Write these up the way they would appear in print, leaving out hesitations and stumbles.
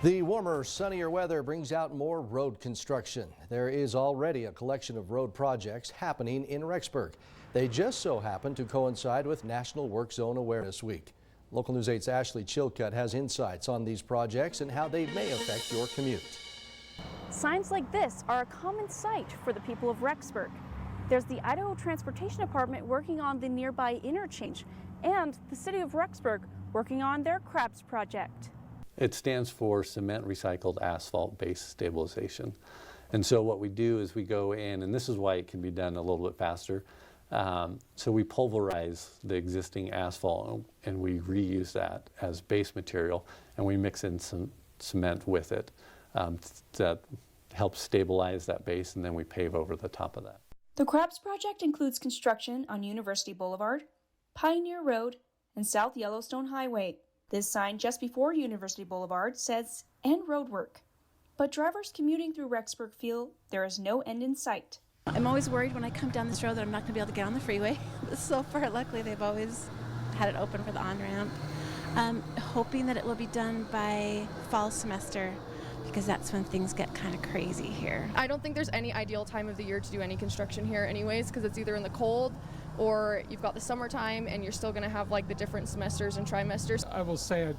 The warmer, sunnier weather brings out more road construction. There is already a collection of road projects happening in Rexburg. They just so happen to coincide with National Work Zone Awareness Week. Local News 8's Ashley Chilcutt has insights on these projects and how they may affect your commute. Signs like this are a common sight for the people of Rexburg. There's the Idaho Transportation Department working on the nearby interchange, and the city of Rexburg working on their CRABS project. It stands for Cement Recycled Asphalt Base Stabilization. And so what we do is we go in, and this is why it can be done a little bit faster. So we pulverize the existing asphalt and we reuse that as base material, and we mix in some cement with it that helps stabilize that base, and then we pave over the top of that. The CRABS project includes construction on University Boulevard, Pioneer Road, and South Yellowstone Highway. This sign just before University Boulevard says "End road work," but drivers commuting through Rexburg feel there is no end in sight. I'm always worried when I come down this road that I'm not going to be able to get on the freeway. So far, luckily, they've always had it open for the on-ramp. Hoping that it will be done by fall semester, because that's when things get kind of crazy here. I don't think there's any ideal time of the year to do any construction here anyways, because it's either in the cold or you've got the summertime and you're still going to have like the different semesters and trimesters. I will say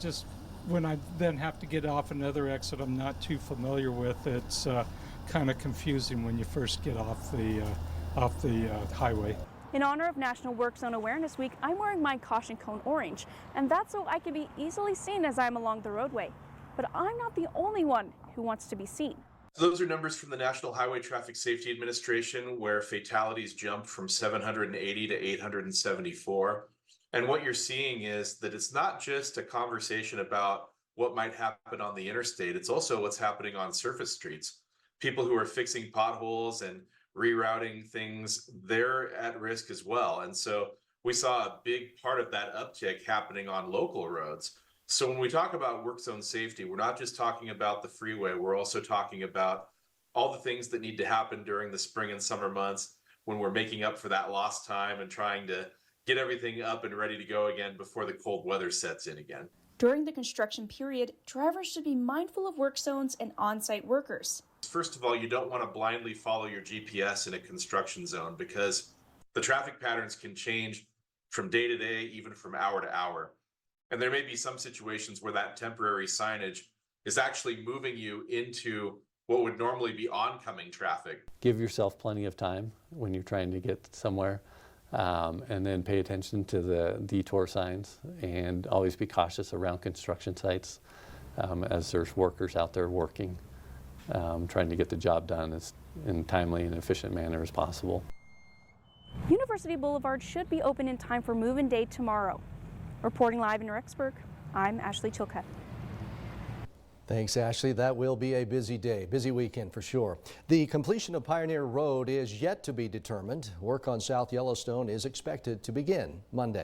when I then have to get off another exit I'm not too familiar with, it's kind of confusing when you first get off the highway. In honor of National Work Zone Awareness Week, I'm wearing my caution cone orange, and that's so I can be easily seen as I'm along the roadway. But I'm not the only one who wants to be seen. Those are numbers from the National Highway Traffic Safety Administration, where fatalities jumped from 780 to 874. And what you're seeing is that it's not just a conversation about what might happen on the interstate, it's also what's happening on surface streets. People who are fixing potholes and rerouting things, they're at risk as well. And so we saw a big part of that uptick happening on local roads. So when we talk about work zone safety, we're not just talking about the freeway, we're also talking about all the things that need to happen during the spring and summer months when we're making up for that lost time and trying to get everything up and ready to go again before the cold weather sets in again. During the construction period, drivers should be mindful of work zones and on-site workers. First of all, you don't want to blindly follow your GPS in a construction zone because the traffic patterns can change from day to day, even from hour to hour. And there may be some situations where that temporary signage is actually moving you into what would normally be oncoming traffic. Give yourself plenty of time when you're trying to get somewhere, and then pay attention to the detour signs, and always be cautious around construction sites as there's workers out there working, trying to get the job done as in timely and efficient manner as possible. University Boulevard should be open in time for move-in day tomorrow. Reporting live in Rexburg, I'm Ashley Chilcutt. Thanks, Ashley. That will be a busy day, busy weekend for sure. The completion of Pioneer Road is yet to be determined. Work on South Yellowstone is expected to begin Monday.